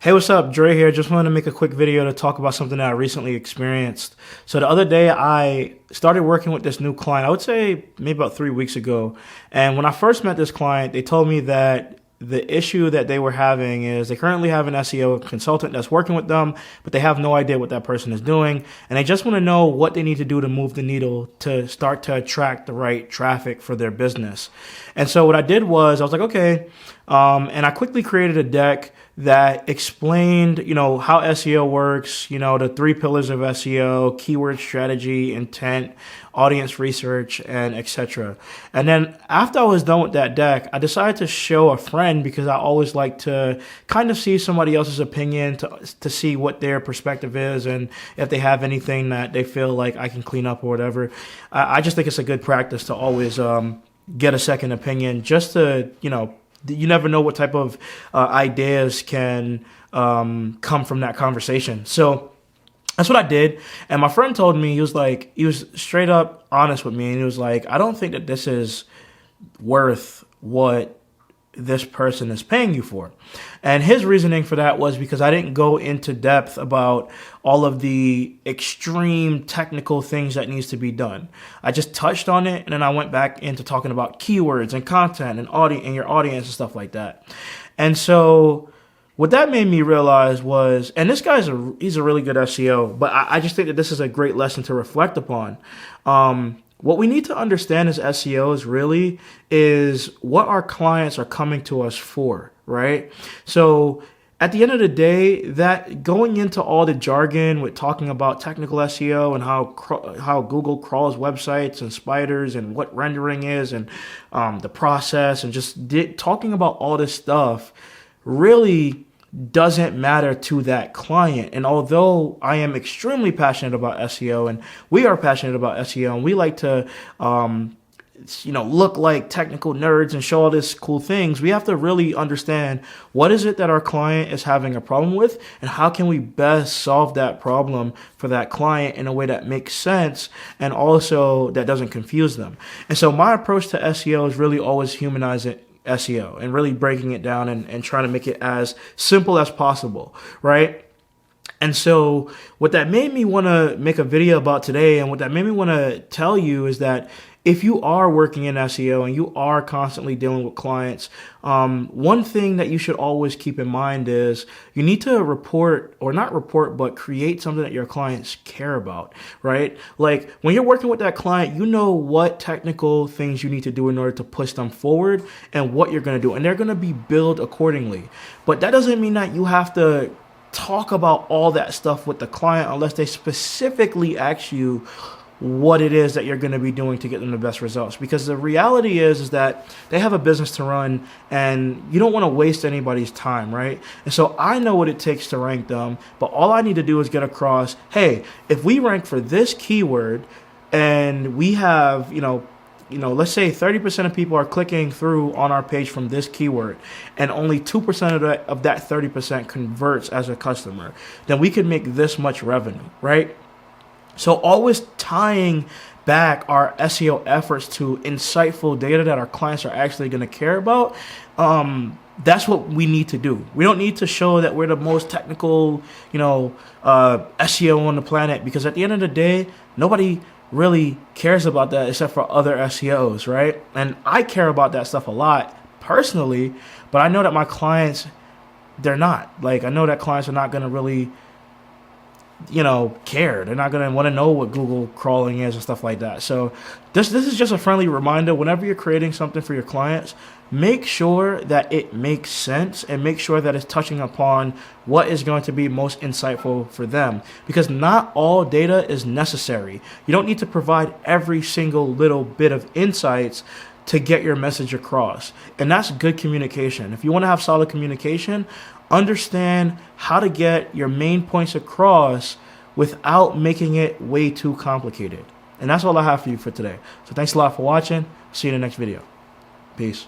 Hey, what's up? Dre here. Just wanted to make a quick video to talk about something that I recently experienced. So the other day, I started working with this new client, I would say maybe about 3 weeks ago. And when I first met this client, they told me that the issue that they were having is they currently have an SEO consultant that's working with them, but they have no idea what that person is doing. And they just want to know what they need to do to move the needle to start to attract the right traffic for their business. And so what I did was I was like, okay. And I quickly created a deck that explained, how SEO works, the 3 pillars of SEO: keyword strategy, intent, audience research, and etc. And then after I was done with that deck, I decided to show a friend because I always like to kind of see somebody else's opinion to see what their perspective is and if they have anything that they feel like I can clean up or whatever. I just think it's a good practice to always get a second opinion just to, you never know what type of ideas can come from that conversation. So that's what I did. And my friend told me, he was straight up honest with me. And he was like, I don't think that this is worth what this person is paying you for. And his reasoning for that was because I didn't go into depth about all of the extreme technical things that needs to be done. I just touched on it, and then I went back into talking about keywords and content and audience and your audience and stuff like that. And so what that made me realize was, and this guy's he's a really good SEO, but I just think that this is a great lesson to reflect upon. What we need to understand as SEOs really is what our clients are coming to us for, right? So at the end of the day, that going into all the jargon with talking about technical SEO and how Google crawls websites and spiders and what rendering is and the process and just talking about all this stuff really doesn't matter to that client. And although I am extremely passionate about SEO and we are passionate about SEO and we like to look like technical nerds and show all these cool things, we have to really understand what is it that our client is having a problem with and how can we best solve that problem for that client in a way that makes sense and also that doesn't confuse them. And so my approach to SEO is really always humanizing SEO and really breaking it down and trying to make it as simple as possible, right? And so what that made me want to make a video about today and what that made me want to tell you is that if you are working in SEO and you are constantly dealing with clients, one thing that you should always keep in mind is you need to but create something that your clients care about, right? Like when you're working with that client, you know what technical things you need to do in order to push them forward and what you're going to do. And they're going to be billed accordingly. But that doesn't mean that you have to talk about all that stuff with the client unless they specifically ask you what it is that you're going to be doing to get them the best results. Because the reality is that they have a business to run and you don't want to waste anybody's time, right? And so I know what it takes to rank them, but all I need to do is get across, hey, if we rank for this keyword and we have, let's say 30% of people are clicking through on our page from this keyword and only 2% of that 30% converts as a customer, then we could make this much revenue, right? So always tying back our SEO efforts to insightful data that our clients are actually going to care about. That's what we need to do. We don't need to show that we're the most technical, SEO on the planet, because at the end of the day, nobody really cares about that except for other SEOs, right? And I care about that stuff a lot personally, but I know that my clients, they're not. Like, I know that clients are not going to really care. They're not going to want to know what Google crawling is and stuff like that. So this is just a friendly reminder. Whenever you're creating something for your clients, make sure that it makes sense and make sure that it's touching upon what is going to be most insightful for them, because not all data is necessary. You don't need to provide every single little bit of insights to get your message across. And that's good communication. If you want to have solid communication, understand how to get your main points across without making it way too complicated. And that's all I have for you for today. So thanks a lot for watching. See you in the next video. Peace.